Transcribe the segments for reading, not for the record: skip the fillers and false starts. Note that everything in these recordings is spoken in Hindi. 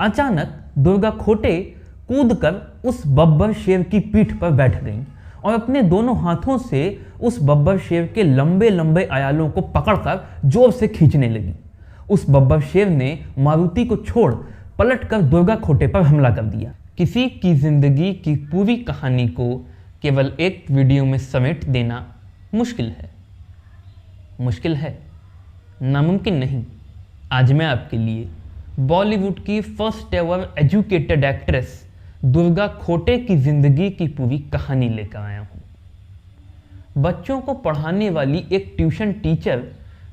अचानक दुर्गा खोटे कूदकर उस बब्बर शेर की पीठ पर बैठ गईं और अपने दोनों हाथों से उस बब्बर शेर के लंबे लंबे आयालों को पकड़कर जोर से खींचने लगी। उस बब्बर शेर ने मारुति को छोड़ पलटकर दुर्गा खोटे पर हमला कर दिया। किसी की जिंदगी की पूरी कहानी को केवल एक वीडियो में समेट देना मुश्किल है, नामुमकिन नहीं। आज मैं आपके लिए बॉलीवुड की first ever educated actress Durga खोटे की जिंदगी की पूरी कहानी लेकर आया हूँ। बच्चों को पढ़ाने वाली एक ट्यूशन टीचर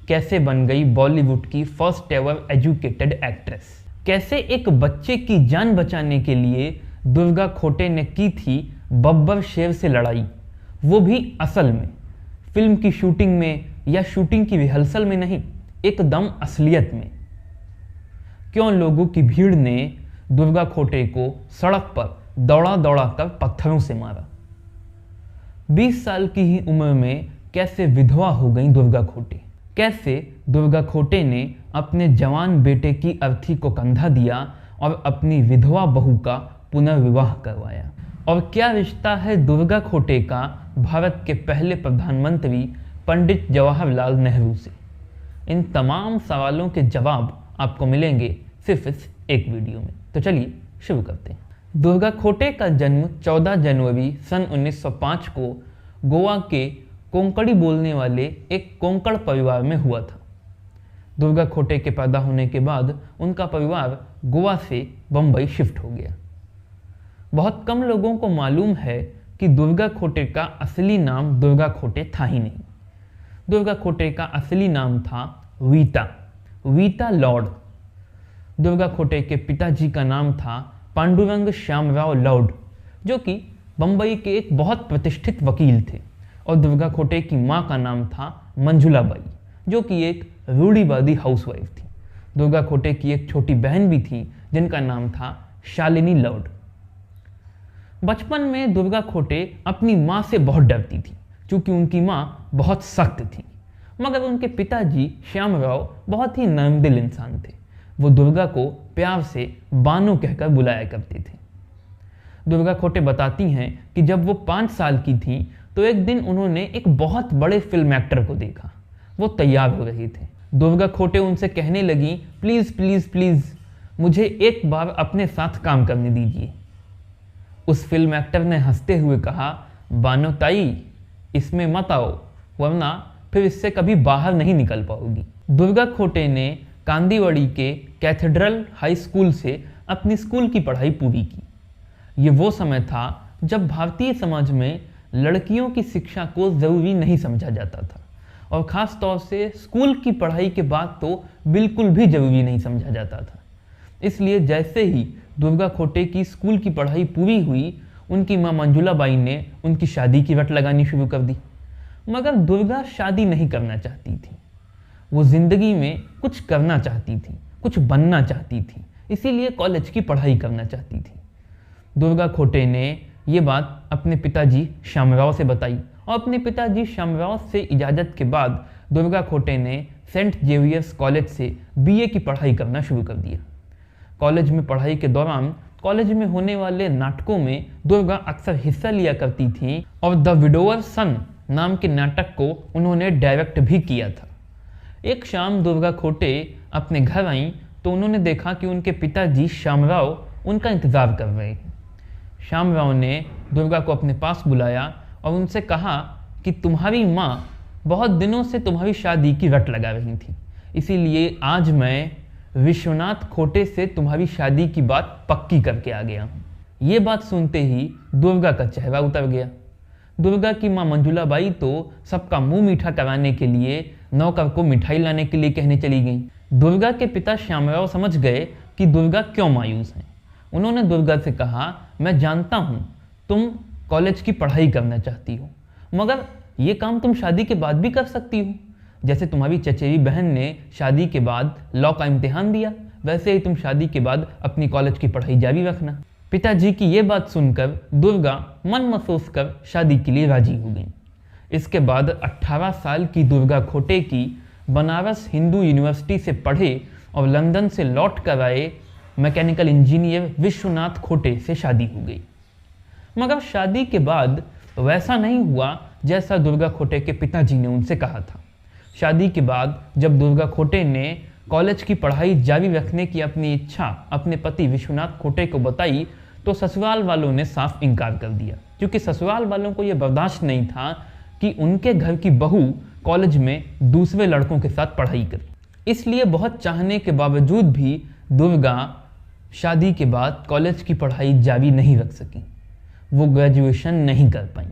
कैसे बन गई बॉलीवुड की फर्स्ट एवर एजुकेटेड एक्ट्रेस। कैसे एक बच्चे की जान बचाने के लिए दुर्गा खोटे ने की थी बब्बर शेर से लड़ाई, वो भी असल में, फिल्म की शूटिंग में या शूटिंग की रिहर्सल में नहीं, एकदम असलियत में। क्यों लोगों की भीड़ ने दुर्गा खोटे को सड़क पर दौड़ा दौड़ा कर पत्थरों से मारा। 20 साल की ही उम्र में कैसे विधवा हो गई दुर्गा खोटे। कैसे दुर्गा खोटे ने अपने जवान बेटे की अर्थी को कंधा दिया और अपनी विधवा बहू का पुनर्विवाह करवाया। और क्या रिश्ता है दुर्गा खोटे का भारत के पहले प्रधानमंत्री पंडित जवाहरलाल नेहरू से। इन तमाम सवालों के जवाब आपको मिलेंगे सिर्फ इस एक वीडियो में। तो चलिए शुरू करते हैं। दुर्गा खोटे का जन्म 14 जनवरी सन 1905 को गोवा के कोंकणी बोलने वाले एक कोंकण परिवार में हुआ था। दुर्गा खोटे के पैदा होने के बाद उनका परिवार गोवा से बम्बई शिफ्ट हो गया। बहुत कम लोगों को मालूम है कि दुर्गा खोटे का असली नाम दुर्गा खोटे था ही नहीं। दुर्गा खोटे का असली नाम था वीता लॉर्ड। दुर्गा खोटे के पिताजी का नाम था पांडुरंग श्यामराव लॉर्ड, जो कि बम्बई के एक बहुत प्रतिष्ठित वकील थे। और दुर्गा खोटे की माँ का नाम था मंजुला बाई, जो कि एक रूढ़िवादी हाउसवाइफ थी। दुर्गा खोटे की एक छोटी बहन भी थी जिनका नाम था शालिनी लॉर्ड। बचपन में दुर्गा खोटे अपनी माँ से बहुत डरती थी, क्योंकि उनकी माँ बहुत सख्त थी। मगर उनके पिताजी श्यामराव बहुत ही नर्मदिल इंसान थे। वो दुर्गा को प्यार से बानो कहकर बुलाया करते थे। दुर्गा खोटे बताती हैं कि जब वो 5 साल की थी तो एक दिन उन्होंने एक बहुत बड़े फिल्म एक्टर को देखा। वो तैयार हो रहे थे। दुर्गा खोटे उनसे कहने लगी, प्लीज़ प्लीज़ प्लीज़ मुझे एक बार अपने साथ काम करने दीजिए। उस फिल्म एक्टर ने हंसते हुए कहा, बानो ताई, इसमें मत आओ, वरना फिर इससे कभी बाहर नहीं निकल पाओगी। दुर्गा खोटे ने कांदीवड़ी के कैथेड्रल हाई स्कूल से अपनी स्कूल की पढ़ाई पूरी की। ये वो समय था जब भारतीय समाज में लड़कियों की शिक्षा को ज़रूरी नहीं समझा जाता था, और ख़ास तौर से स्कूल की पढ़ाई के बाद तो बिल्कुल भी ज़रूरी नहीं समझा जाता था। इसलिए जैसे ही दुर्गा खोटे की स्कूल की पढ़ाई पूरी हुई, उनकी माँ मंजुला बाई ने उनकी शादी की रट लगानी शुरू कर दी। मगर दुर्गा शादी नहीं करना चाहती थी। वो ज़िंदगी में कुछ करना चाहती थी, कुछ बनना चाहती थी, इसीलिए कॉलेज की पढ़ाई करना चाहती थी। दुर्गा खोटे ने ये बात अपने पिताजी श्यामराव से बताई, और अपने पिताजी श्यामराव से इजाज़त के बाद दुर्गा खोटे ने सेंट जेवियर्स कॉलेज से बीए की पढ़ाई करना शुरू कर दिया। कॉलेज में पढ़ाई के दौरान कॉलेज में होने वाले नाटकों में दुर्गा अक्सर हिस्सा लिया करती थी, और द विडोवर सन नाम के नाटक को उन्होंने डायरेक्ट भी किया था। एक शाम दुर्गा खोटे अपने घर आईं तो उन्होंने देखा कि उनके पिताजी श्यामराव उनका इंतज़ार कर रहे हैं। श्यामराव ने दुर्गा को अपने पास बुलाया और उनसे कहा कि तुम्हारी माँ बहुत दिनों से तुम्हारी शादी की रट लगा रही थी, इसीलिए आज मैं विश्वनाथ खोटे से तुम्हारी शादी की बात पक्की करके आ गया हूँ। ये बात सुनते ही दुर्गा का चेहरा उतर गया। दुर्गा की माँ मंजुला बाई तो सबका मुंह मीठा कराने के लिए नौकर को मिठाई लाने के लिए कहने चली गई। दुर्गा के पिता श्यामराव समझ गए कि दुर्गा क्यों मायूस हैं। उन्होंने दुर्गा से कहा, मैं जानता हूँ तुम कॉलेज की पढ़ाई करना चाहती हो, मगर ये काम तुम शादी के बाद भी कर सकती हो। जैसे तुम्हारी चचेरी बहन ने शादी के बाद लॉ का इम्तिहान दिया, वैसे ही तुम शादी के बाद अपनी कॉलेज की पढ़ाई जारी रखना। पिताजी की ये बात सुनकर दुर्गा मन महसूस कर शादी के लिए राजी हो गई। इसके बाद 18 साल की दुर्गा खोटे की बनारस हिंदू यूनिवर्सिटी से पढ़े और लंदन से लौट कर आए मैकेनिकल इंजीनियर विश्वनाथ खोटे से शादी हो गई। मगर शादी के बाद वैसा नहीं हुआ जैसा दुर्गा खोटे के पिताजी ने उनसे कहा था। शादी के बाद जब दुर्गा खोटे ने कॉलेज की पढ़ाई जारी रखने की अपनी इच्छा अपने पति विश्वनाथ खोटे को बताई तो ससुराल वालों ने साफ इनकार कर दिया, क्योंकि ससुराल वालों को यह बर्दाश्त नहीं था कि उनके घर की बहू कॉलेज में दूसरे लड़कों के साथ पढ़ाई करे। इसलिए बहुत चाहने के बावजूद भी दुर्गा शादी के बाद कॉलेज की पढ़ाई जारी नहीं रख सकी। वो ग्रेजुएशन नहीं कर पाई।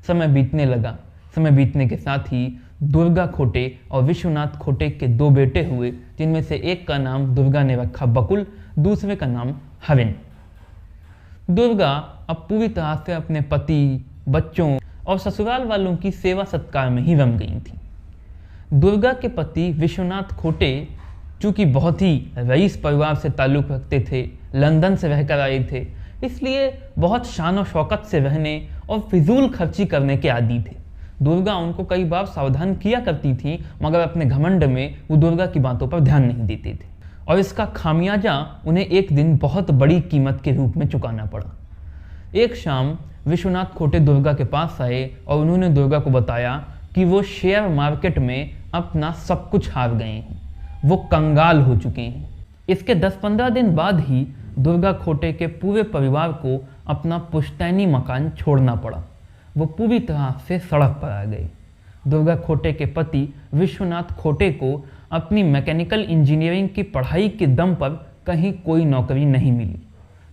समय बीतने लगा। समय बीतने के साथ ही दुर्गा खोटे और विश्वनाथ खोटे के 2 बेटे हुए, जिनमें से एक का नाम दुर्गा ने रखा बकुल, दूसरे का नाम हविन। दुर्गा अब पूरी तरह से अपने पति, बच्चों और ससुराल वालों की सेवा सत्कार में ही रम गई थी। दुर्गा के पति विश्वनाथ खोटे चूँकि बहुत ही रईस परिवार से ताल्लुक़ रखते थे, लंदन से रहकर आए थे, इसलिए बहुत शान और शौकत से रहने और फिजूल खर्ची करने के आदी थे। दुर्गा उनको कई बार सावधान किया करती थी, मगर अपने घमंड में वो दुर्गा की बातों पर ध्यान नहीं देते थे और इसका खामियाजा उन्हें एक दिन बहुत बड़ी कीमत के रूप में चुकाना पड़ा। एक शाम विश्वनाथ खोटे दुर्गा के पास आए और उन्होंने दुर्गा को बताया कि वो शेयर मार्केट में अपना सब कुछ हार गए हैं, वो कंगाल हो चुके हैं। इसके 10-15 दिन बाद ही दुर्गा खोटे के पूरे परिवार को अपना पुश्तैनी मकान छोड़ना पड़ा। वो पूरी तरह से सड़क पर आ गए। दुर्गा खोटे के पति विश्वनाथ खोटे को अपनी मैकेनिकल इंजीनियरिंग की पढ़ाई के दम पर कहीं कोई नौकरी नहीं मिली,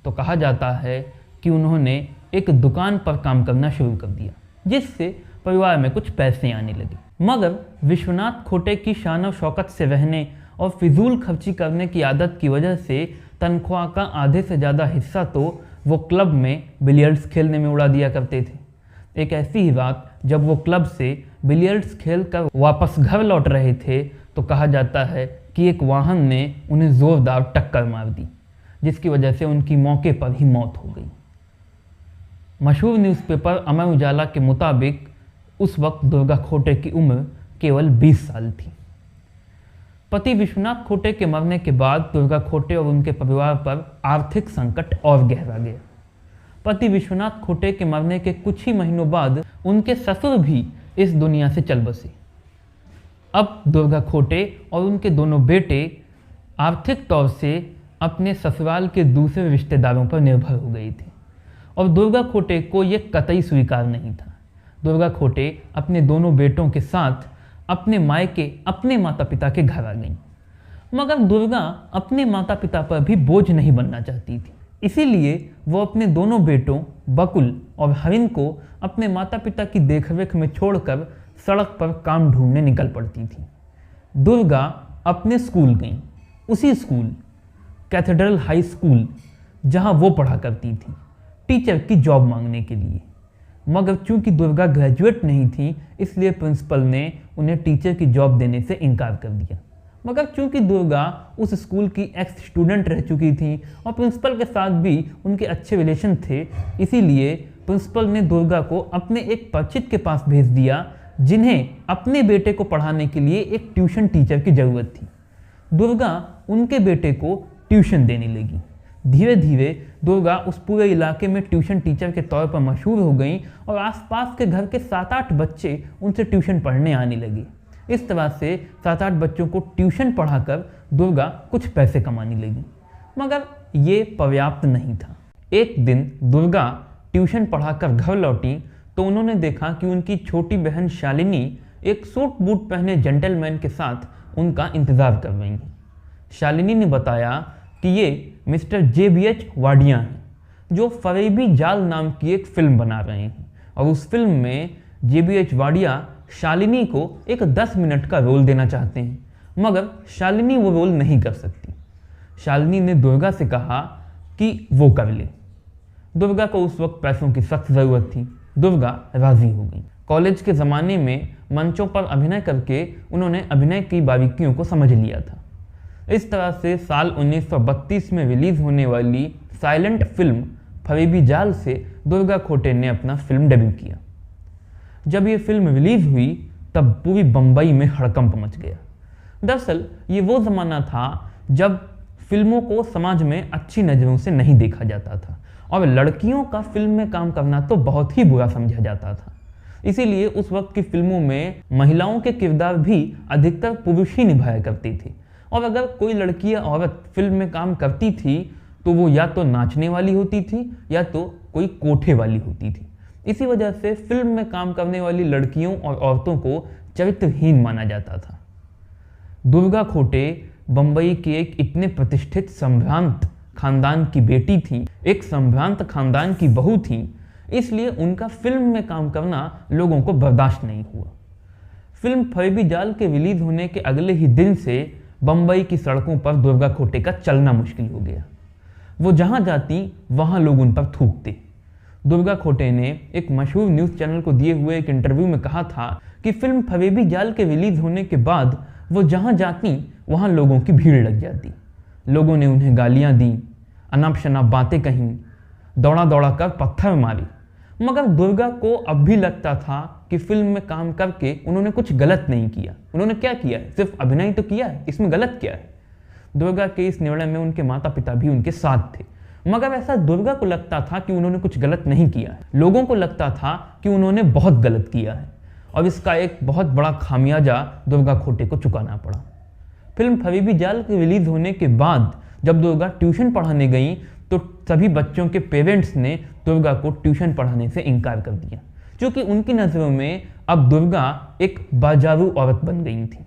तो कहा जाता है कि उन्होंने एक दुकान पर काम करना शुरू कर दिया, जिससे परिवार में कुछ पैसे आने लगे। मगर विश्वनाथ खोटे की शान और शौकत से रहने और फिजूल खर्ची करने की आदत की वजह से तनख्वाह का आधे से ज़्यादा हिस्सा तो वो क्लब में बिलियर्ड्स खेलने में उड़ा दिया करते थे। एक ऐसी ही रात जब वो क्लब से बिलियर्ड्स खेल कर वापस घर लौट रहे थे तो कहा जाता है कि एक वाहन ने उन्हें ज़ोरदार टक्कर मार दी, जिसकी वजह से उनकी मौके पर ही मौत हो गई। मशहूर न्यूज़पेपर अमर उजाला के मुताबिक उस वक्त दुर्गा खोटे की उम्र केवल 20 साल थी। पति विश्वनाथ खोटे के मरने के बाद दुर्गा खोटे और उनके परिवार पर आर्थिक संकट और गहरा गया। पति विश्वनाथ खोटे के मरने के कुछ ही महीनों बाद उनके ससुर भी इस दुनिया से चल बसे। अब दुर्गा खोटे और उनके दोनों बेटे आर्थिक तौर से अपने ससुराल के दूसरे रिश्तेदारों पर निर्भर हो गए थे और दुर्गा खोटे को यह कतई स्वीकार नहीं था। दुर्गा खोटे अपने दोनों बेटों के साथ अपने मायके अपने माता पिता के घर आ गईं। मगर दुर्गा अपने माता पिता पर भी बोझ नहीं बनना चाहती थी, इसीलिए वो अपने दोनों बेटों बकुल और हरिन को अपने माता पिता की देखरेख में छोड़कर सड़क पर काम ढूंढने निकल पड़ती थी। दुर्गा अपने स्कूल गईं, उसी स्कूल कैथेड्रल हाई स्कूल जहां वो पढ़ा करती थी, टीचर की जॉब मांगने के लिए। मगर चूंकि दुर्गा ग्रेजुएट नहीं थी, इसलिए प्रिंसिपल ने उन्हें टीचर की जॉब देने से इनकार कर दिया। मगर चूंकि दुर्गा उस स्कूल की एक्स स्टूडेंट रह चुकी थी और प्रिंसिपल के साथ भी उनके अच्छे रिलेशन थे, इसीलिए प्रिंसिपल ने दुर्गा को अपने एक परिचित के पास भेज दिया, जिन्हें अपने बेटे को पढ़ाने के लिए एक ट्यूशन टीचर की ज़रूरत थी। दुर्गा उनके बेटे को ट्यूशन देने लगी। धीरे धीरे दुर्गा उस पूरे इलाके में ट्यूशन टीचर के तौर पर मशहूर हो गई और आसपास के घर के 7-8 बच्चे उनसे ट्यूशन पढ़ने आने लगे। इस तरह से 7-8 बच्चों को ट्यूशन पढ़ाकर दुर्गा कुछ पैसे कमाने लगी, मगर ये पर्याप्त नहीं था। एक दिन दुर्गा ट्यूशन पढ़ाकर घर लौटी तो उन्होंने देखा कि उनकी छोटी बहन शालिनी एक सूट बूट पहने जेंटलमैन के साथ उनका इंतज़ार कर रही हैं। शालिनी ने बताया कि ये मिस्टर JBH वाडिया हैं, जो फरेबी जाल नाम की एक फ़िल्म बना रहे हैं और उस फिल्म में JBH वाडिया शालिनी को एक 10 मिनट का रोल देना चाहते हैं, मगर शालिनी वो रोल नहीं कर सकती। शालिनी ने दुर्गा से कहा कि वो कर ले। दुर्गा को उस वक्त पैसों की सख्त ज़रूरत थी। दुर्गा राज़ी हो गई। कॉलेज के ज़माने में मंचों पर अभिनय करके उन्होंने अभिनय की बारीकियों को समझ लिया था। इस तरह से साल 1932 में रिलीज़ होने वाली साइलेंट फिल्म फरेबी जाल से दुर्गा खोटे ने अपना फिल्म डेब्यू किया। जब ये फिल्म रिलीज़ हुई तब पूरी बम्बई में हड़कंप मच गया। दरअसल ये वो ज़माना था जब फिल्मों को समाज में अच्छी नज़रों से नहीं देखा जाता था और लड़कियों का फिल्म में काम करना तो बहुत ही बुरा समझा जाता था। इसीलिए उस वक्त की फिल्मों में महिलाओं के किरदार भी अधिकतर पुरुष ही निभाया करते थे और अगर कोई लड़की या औरत फिल्म में काम करती थी तो वो या तो नाचने वाली होती थी या तो कोई कोठे वाली होती थी। इसी वजह से फिल्म में काम करने वाली लड़कियों और औरतों को चरित्रहीन माना जाता था। दुर्गा खोटे बंबई के एक इतने प्रतिष्ठित संभ्रांत खानदान की बेटी थी, एक संभ्रांत खानदान की बहू थी, इसलिए उनका फिल्म में काम करना लोगों को बर्दाश्त नहीं हुआ। फिल्म फरेबी जाल के रिलीज होने के अगले ही दिन से बंबई की सड़कों पर दुर्गा खोटे का चलना मुश्किल हो गया। वो जहां जाती वहां लोग उन पर थूकते। दुर्गा खोटे ने एक मशहूर न्यूज़ चैनल को दिए हुए एक इंटरव्यू में कहा था कि फिल्म फरेबी जाल के रिलीज होने के बाद वो जहां जाती वहां लोगों की भीड़ लग जाती। लोगों ने उन्हें गालियां दी, अनाप शनाप बातें कहीं, दौड़ा दौड़ा कर पत्थर मारी, मगर दुर्गा को अब भी लगता था कि फिल्म में काम करके उन्होंने कुछ गलत नहीं किया। उन्होंने क्या किया है? सिर्फ अभिनय तो किया है, इसमें गलत क्या है? दुर्गा के इस निर्णय में उनके माता पिता भी उनके साथ थे, मगर ऐसा दुर्गा को लगता था कि उन्होंने कुछ गलत नहीं किया है। लोगों को लगता था कि उन्होंने बहुत गलत किया है और इसका एक बहुत बड़ा खामियाजा दुर्गा खोटे को चुकाना पड़ा। फिल्म फरेबी जाल के रिलीज होने के बाद जब दुर्गा ट्यूशन पढ़ाने गई तो सभी बच्चों के पेरेंट्स ने दुर्गा को ट्यूशन पढ़ाने से इनकार कर दिया, क्योंकि उनकी नज़रों में अब दुर्गा एक बाजारू औरत बन गई थी।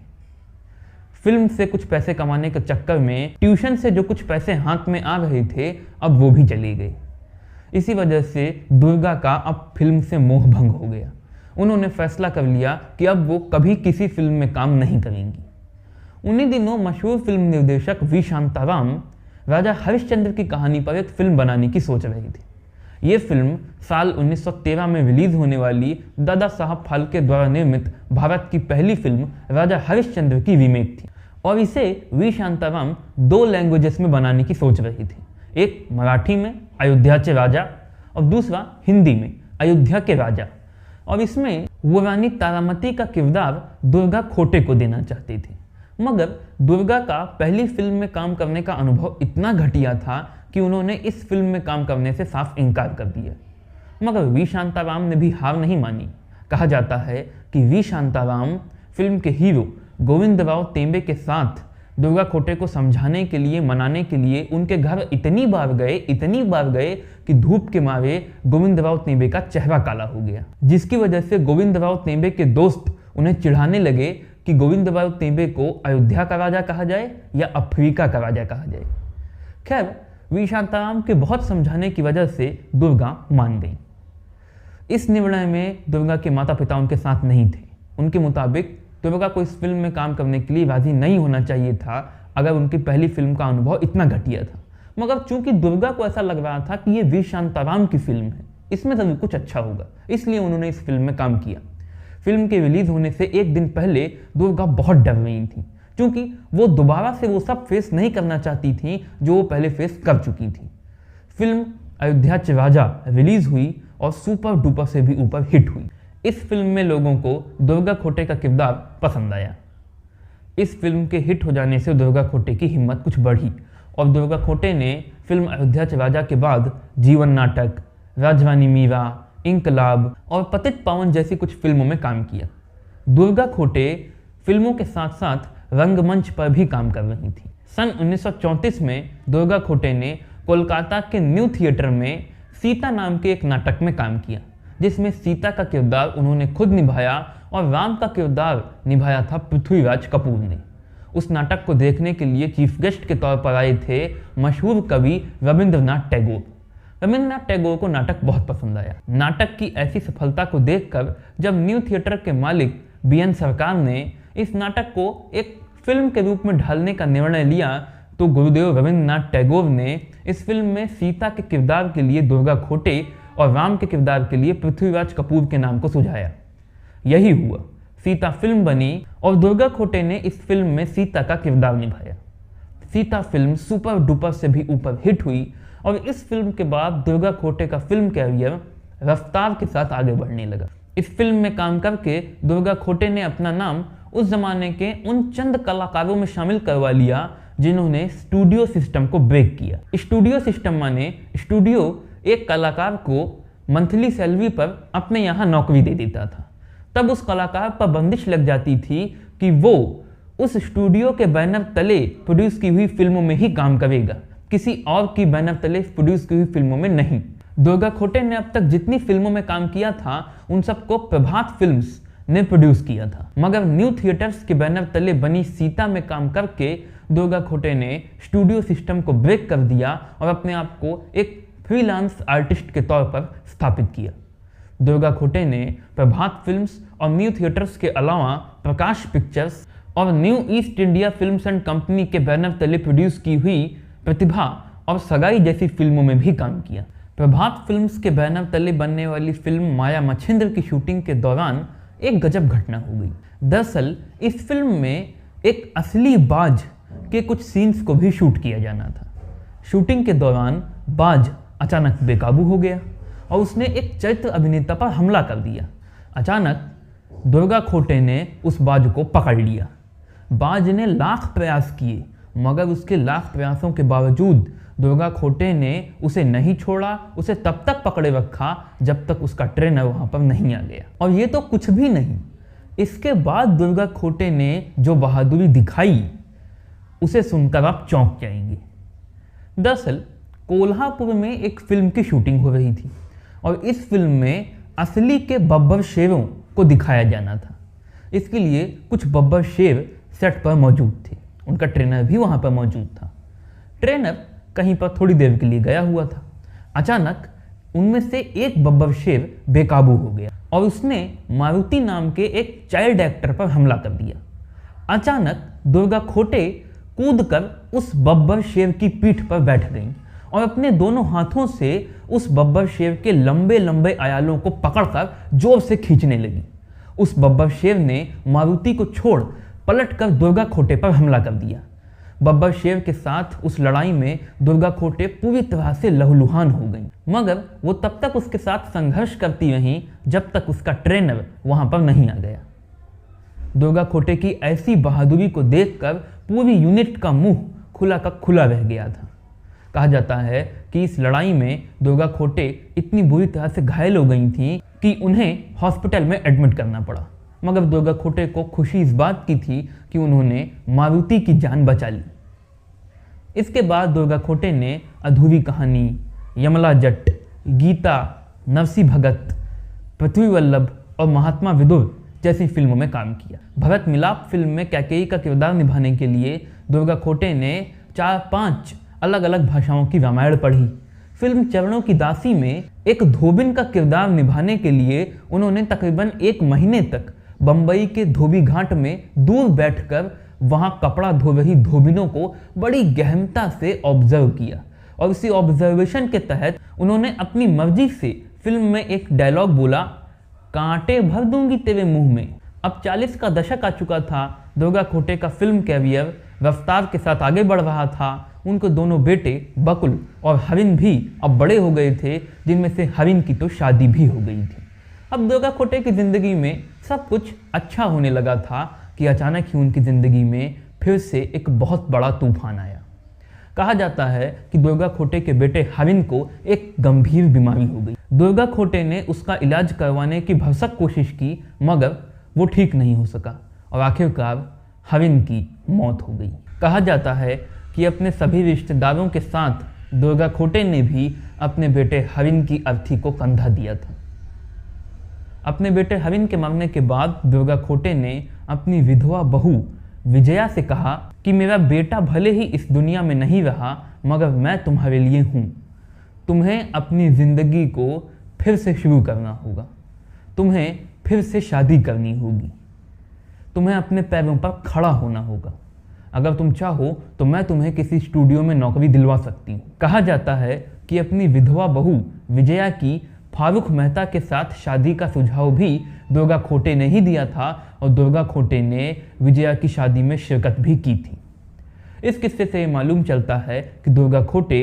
फिल्म से कुछ पैसे कमाने के चक्कर में ट्यूशन से जो कुछ पैसे हाथ में आ रहे थे अब वो भी चले गए। इसी वजह से दुर्गा का अब फिल्म से मोह भंग हो गया। उन्होंने फैसला कर लिया कि अब वो कभी किसी फिल्म में काम नहीं करेंगी। उन्हीं दिनों मशहूर फिल्म निर्देशक वी शांताराम राजा हरिश्चंद्र की कहानी पर एक फिल्म बनाने की सोच रहे थे। ये फिल्म साल 1913 में रिलीज होने वाली दादा साहब फाल्के द्वारा निर्मित भारत की पहली फिल्म राजा हरिश्चंद्र की रीमेक थी और इसे वी शांताराम 2 लैंग्वेजेस में बनाने की सोच रही थी, एक मराठी में अयोध्या के राजा और दूसरा हिंदी में अयोध्या के राजा। और इसमें वो रानी तारामती का किरदार दुर्गा खोटे को देना चाहते थे, मगर दुर्गा का पहली फिल्म में काम करने का अनुभव इतना घटिया था कि उन्होंने इस फिल्म में काम करने से साफ इनकार कर दिया। मगर वी शांताराम ने भी हार नहीं मानी। कहा जाता है कि वी शांताराम फिल्म के हीरो गोविंदराव तेंबे के साथ दुर्गा खोटे को समझाने के लिए, मनाने के लिए उनके घर इतनी बार गए कि धूप के मारे गोविंदराव तेंबे का चेहरा काला हो गया, जिसकी वजह से गोविंदराव तेंबे के दोस्त उन्हें चिढ़ाने लगे कि गोविंदराव तेंबे को अयोध्या का राजा कहा जाए या अफ्रीका का राजा कहा जाए। खैर, वी शांताराम के बहुत समझाने की वजह से दुर्गा मान गई। इस निर्णय में दुर्गा के माता पिता उनके साथ नहीं थे। उनके मुताबिक दुर्गा को इस फिल्म में काम करने के लिए राजी नहीं होना चाहिए था अगर उनकी पहली फिल्म का अनुभव इतना घटिया था। मगर चूंकि दुर्गा को ऐसा लग रहा था कि ये वी शांताराम की फिल्म है, इसमें जरूर कुछ अच्छा होगा, इसलिए उन्होंने इस फिल्म में काम किया। फिल्म के रिलीज होने से एक दिन पहले दुर्गा बहुत डर रही थी, क्योंकि वो दोबारा से वो सब फेस नहीं करना चाहती थी जो वो पहले फेस कर चुकी थी। फिल्म अयोध्या के राजा रिलीज हुई और सुपर डुपर से भी ऊपर हिट हुई। इस फिल्म में लोगों को दुर्गा खोटे का किरदार पसंद आया। इस फिल्म के हिट हो जाने से दुर्गा खोटे की हिम्मत कुछ बढ़ी और दुर्गा खोटे ने फिल्म अयोध्या के राजा के बाद जीवन नाटक, राजरानी मीरा, इंकलाब और पतित पावन जैसी कुछ फिल्मों में काम किया। दुर्गा खोटे फिल्मों के साथ साथ रंगमंच पर भी काम कर रही थी। सन 1934 में दुर्गा खोटे ने कोलकाता के न्यू थिएटर में सीता नाम के एक नाटक में काम किया, जिसमें सीता का किरदार उन्होंने खुद निभाया और राम का किरदार निभाया था पृथ्वीराज कपूर ने। उस नाटक को देखने के लिए चीफ गेस्ट के तौर पर आए थे मशहूर कवि रविंद्रनाथ टैगोर। रविंद्रनाथ टैगोर को नाटक बहुत पसंद आया। नाटक की ऐसी सफलता को देखकर जब न्यू थिएटर के मालिक BN सरकार ने इस नाटक को एक फिल्म के रूप में ढालने का निर्णय लिया तो गुरुदेव रविंद्रनाथ टैगोर ने इस फिल्म में सीता के किरदार के लिए दुर्गा खोटे और राम के किरदार के लिए पृथ्वीराज कपूर के नाम को सुझाया। यही हुआ, सीता फिल्म बनी और दुर्गा खोटे ने इस फिल्म में सीता का किरदार निभाया। सीता फिल्म सुपर डुपर से भी ऊपर हिट हुई और इस फिल्म के बाद दुर्गा खोटे का फिल्म कैरियर रफ्तार के साथ आगे बढ़ने लगा। इस फिल्म में काम करके दुर्गा खोटे ने अपना नाम उस जमाने के उन चंद कलाकारों में शामिल करवा लिया जिन्होंने स्टूडियो सिस्टम को ब्रेक किया। स्टूडियो सिस्टम माने स्टूडियो एक कलाकार को मंथली सैलरी पर अपने यहाँ नौकरी दे देता था। तब उस कलाकार पर बंदिश लग जाती थी कि वो उस स्टूडियो के बैनर तले प्रोड्यूस की हुई फिल्मों में ही काम करेगा, किसी और की बैनर तले प्रोड्यूस की हुई फिल्मों में नहीं। दुर्गा खोटे ने अब तक जितनी फिल्मों में काम किया था उन सबको प्रभात फिल्म्स ने प्रोड्यूस किया था, मगर न्यू थिएटर्स के बैनर तले बनी सीता में काम करके दुर्गा खोटे ने स्टूडियो सिस्टम को ब्रेक कर दिया और अपने आप को एक फ्रीलांस आर्टिस्ट के तौर पर स्थापित किया। दुर्गा खोटे ने प्रभात फिल्म्स और न्यू थिएटर्स के अलावा प्रकाश पिक्चर्स और new east India films and company के बैनर तले प्रोड्यूस की हुई प्रतिभा और सगाई जैसी फिल्मों में भी काम किया। प्रभात फिल्म्स के बैनर तले बनने वाली फिल्म माया मच्छिंद्र की शूटिंग के दौरान एक गजब घटना हो गई। दरअसल इस फिल्म में एक असली बाज के कुछ सीन्स को भी शूट किया जाना था। शूटिंग के दौरान बाज अचानक बेकाबू हो गया और उसने एक चरित्र अभिनेता पर हमला कर दिया। अचानक दुर्गा खोटे ने उस बाज को पकड़ लिया। बाज ने लाख प्रयास किए, मगर उसके लाख प्रयासों के बावजूद दुर्गा खोटे ने उसे नहीं छोड़ा, उसे तब तक पकड़े रखा जब तक उसका ट्रेनर वहां पर नहीं आ गया। और ये तो कुछ भी नहीं, इसके बाद दुर्गा खोटे ने जो बहादुरी दिखाई उसे सुनकर आप चौंक जाएंगे। दरअसल कोल्हापुर में एक फिल्म की शूटिंग हो रही थी और इस फिल्म में असली के बब्बर शेरों को दिखाया जाना था। इसके लिए कुछ बब्बर शेर सेट पर मौजूद थे, उनका ट्रेनर भी वहां पर मौजूद था। ट्रेनर कहीं पर थोड़ी देर के लिए गया हुआ था। अचानक उनमें से एक बब्बर शेर बेकाबू हो गया और उसने मारुति नाम के एक चाइल्ड एक्टर पर हमला कर दिया। अचानक दुर्गा खोटे कूदकर उस बब्बर शेर की पीठ पर बैठ गईं और अपने दोनों हाथों से उस बब्बर शेर के लंबे लंबे आयालों को पकड़कर जोर से खींचने लगी। उस बब्बर शेर ने मारुति को छोड़ पलटकर दुर्गा खोटे पर हमला कर दिया। बब्बर शेर के साथ उस लड़ाई में दुर्गा खोटे पूरी तरह से लहूलुहान हो गई, मगर वो तब तक उसके साथ संघर्ष करती रहीं जब तक उसका ट्रेनर वहां पर नहीं आ गया। दुर्गा खोटे की ऐसी बहादुरी को देखकर पूरी यूनिट का मुंह खुला का खुला रह गया था। कहा जाता है कि इस लड़ाई में दुर्गा खोटे इतनी बुरी तरह से घायल हो गई थीं कि उन्हें हॉस्पिटल में एडमिट करना पड़ा, मगर दुर्गा खोटे को खुशी इस बात की थी कि उन्होंने मारुति की जान बचा ली। इसके बाद दुर्गा खोटे ने अधूरी कहानी, यमला जट, गीता, नरसी भगत, पृथ्वी वल्लभ और महात्मा विदुर जैसी फिल्मों में काम किया। भरत मिलाप फिल्म में कैकेयी का किरदार निभाने के लिए दुर्गा खोटे ने 4-5 अलग अलग भाषाओं की रामायण पढ़ी। फिल्म चरणों की दासी में एक धोबिन का किरदार निभाने के लिए उन्होंने तकरीबन 1 महीने तक बंबई के धोबी घाट में दूर बैठकर वहां कपड़ा धो रही धोबिनों को बड़ी गहनता से ऑब्जर्व किया और इसी ऑब्जर्वेशन के तहत उन्होंने अपनी मर्जी से फिल्म में एक डायलॉग बोला, कांटे भर दूंगी तेरे मुंह में। अब 40 का दशक आ चुका था। दुर्गा खोटे का फिल्म कैरियर रफ्तार के साथ आगे बढ़ रहा था। उनको दोनों बेटे बकुल और हरिन भी अब बड़े हो गए थे, जिनमें से हरिन की तो शादी भी हो गई थी। अब दुर्गा खोटे की जिंदगी में सब कुछ अच्छा होने लगा था कि अचानक ही उनकी जिंदगी में फिर से एक बहुत बड़ा तूफान आया। कहा जाता है कि दुर्गा खोटे के बेटे हरिन को एक गंभीर बीमारी हो गई। दुर्गा खोटे ने उसका इलाज करवाने की भरसक कोशिश की, मगर वो ठीक नहीं हो सका और आखिरकार हरिन की मौत हो गई। कहा जाता है कि अपने सभी रिश्तेदारों के साथ दुर्गा खोटे ने भी अपने बेटे हरिन की अर्थी को कंधा दिया था। अपने बेटे हरिन के मरने के बाद दुर्गा खोटे ने अपनी विधवा बहू विजया से कहा कि मेरा बेटा भले ही इस दुनिया में नहीं रहा, मगर मैं तुम्हारे लिए हूँ। तुम्हें अपनी ज़िंदगी को फिर से शुरू करना होगा, तुम्हें फिर से शादी करनी होगी, तुम्हें अपने पैरों पर खड़ा होना होगा। अगर तुम चाहो तो मैं तुम्हें किसी स्टूडियो में नौकरी दिलवा सकती हूँ। कहा जाता है कि अपनी विधवा बहू विजया की फारूक मेहता के साथ शादी का सुझाव भी दुर्गा खोटे ने ही दिया था और दुर्गा खोटे ने विजया की शादी में शिरकत भी की थी। इस किस्से से मालूम चलता है कि दुर्गा खोटे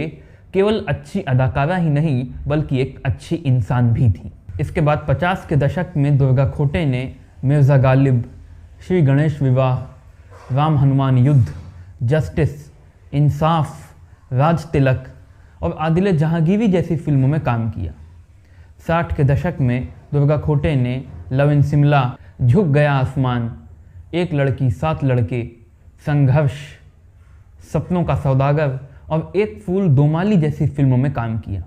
केवल अच्छी अदाकारा ही नहीं बल्कि एक अच्छी इंसान भी थी। इसके बाद 50 के दशक में दुर्गा खोटे ने मिर्ज़ा गालिब, श्री गणेश विवाह, राम हनुमान युद्ध, जस्टिस, इंसाफ, राज तिलक और आदिल जहांगीरी जैसी फिल्मों में काम किया। 60 के दशक में दुर्गा खोटे ने लव इन शिमला, झुक गया आसमान, एक लड़की 7 लड़के, संघर्ष, सपनों का सौदागर और एक फूल दो माली जैसी फिल्मों में काम किया।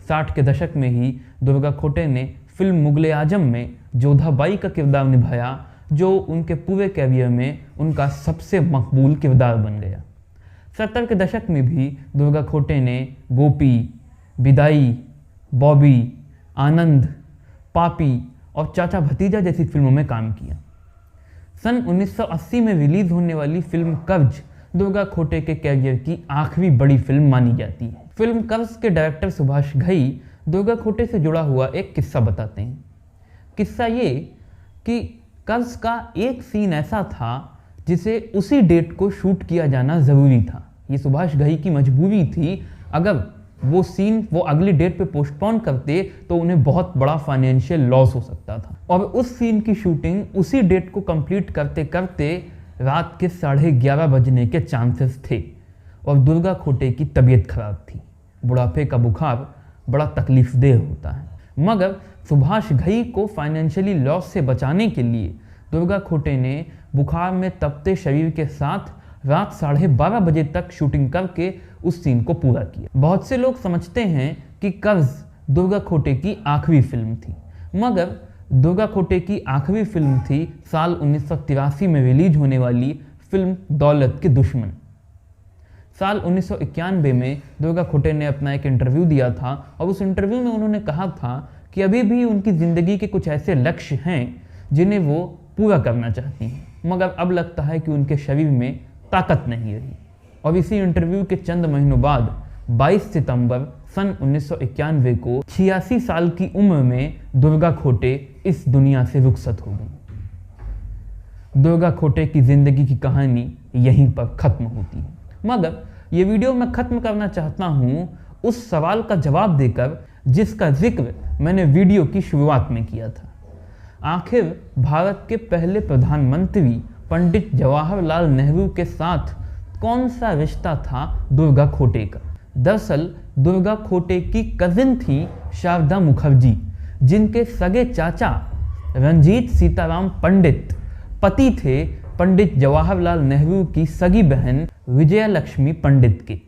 60 के दशक में ही दुर्गा खोटे ने फिल्म मुगले आजम में जोधाबाई का किरदार निभाया, जो उनके पूरे कैरियर में उनका सबसे मकबूल किरदार बन गया। 70 के दशक में भी दुर्गा खोटे ने गोपी, विदाई, बॉबी, आनंद, पापी और चाचा भतीजा जैसी फिल्मों में काम किया। सन 1980 में रिलीज होने वाली फिल्म कर्ज दुर्गा खोटे के कैरियर की आखिरी बड़ी फिल्म मानी जाती है। फिल्म कर्ज के डायरेक्टर सुभाष घई दुर्गा खोटे से जुड़ा हुआ एक किस्सा बताते हैं। किस्सा ये कि कर्ज का एक सीन ऐसा था जिसे उसी डेट को शूट किया जाना ज़रूरी था। ये सुभाष घई की मजबूरी थी। अगर वो सीन वो अगली डेट पे पोस्टपोन करते तो उन्हें बहुत बड़ा फाइनेंशियल लॉस हो सकता था। और उस सीन की शूटिंग उसी डेट को कंप्लीट करते करते रात के 11:30 बजने के चांसेस थे। और दुर्गा खोटे की तबीयत खराब थी। बुढ़ापे का बुखार बड़ा तकलीफदेह होता है। मगर सुभाष घई को फाइनेंशियली लॉस से बचाने के लिए दुर्गा खोटे ने बुखार में तपते शरीर के साथ रात 12:30 बजे तक शूटिंग करके उस सीन को पूरा किया। बहुत से लोग समझते हैं कि कर्ज दुर्गा खोटे की आखिरी फिल्म थी, मगर दुर्गा खोटे की आखिरी फिल्म थी साल 1983 में रिलीज होने वाली फिल्म दौलत के दुश्मन। साल 1991 में दुर्गा खोटे ने अपना एक इंटरव्यू दिया था और उस इंटरव्यू में उन्होंने कहा था कि अभी भी उनकी ज़िंदगी के कुछ ऐसे लक्ष्य हैं जिन्हें वो पूरा करना चाहती हैं, मगर अब लगता है कि उनके शरीर में ताकत नहीं रही। और इसी इंटरव्यू के चंद महीनों बाद 22 सितंबर सन 1991 को 86 साल की उम्र में दुर्गा खोटे इस दुनिया से रुखसत हो गई। दुर्गा खोटे की ज़िंदगी की कहानी यहीं पर ख़त्म होती है। मगर ये वीडियो मैं ख़त्म करना चाहता हूँ उस सवाल का जवाब देकर जिसका जिक्र मैंने वीडियो की शुरुआत में किया था। आखिर भारत के पहले प्रधानमंत्री पंडित जवाहरलाल नेहरू के साथ कौन सा रिश्ता था दुर्गा खोटे का? दरअसल दुर्गा खोटे की कजिन थी शारदा मुखर्जी, जिनके सगे चाचा रंजीत सीताराम पंडित पति थे पंडित जवाहरलाल नेहरू की सगी बहन विजया लक्ष्मी पंडित के।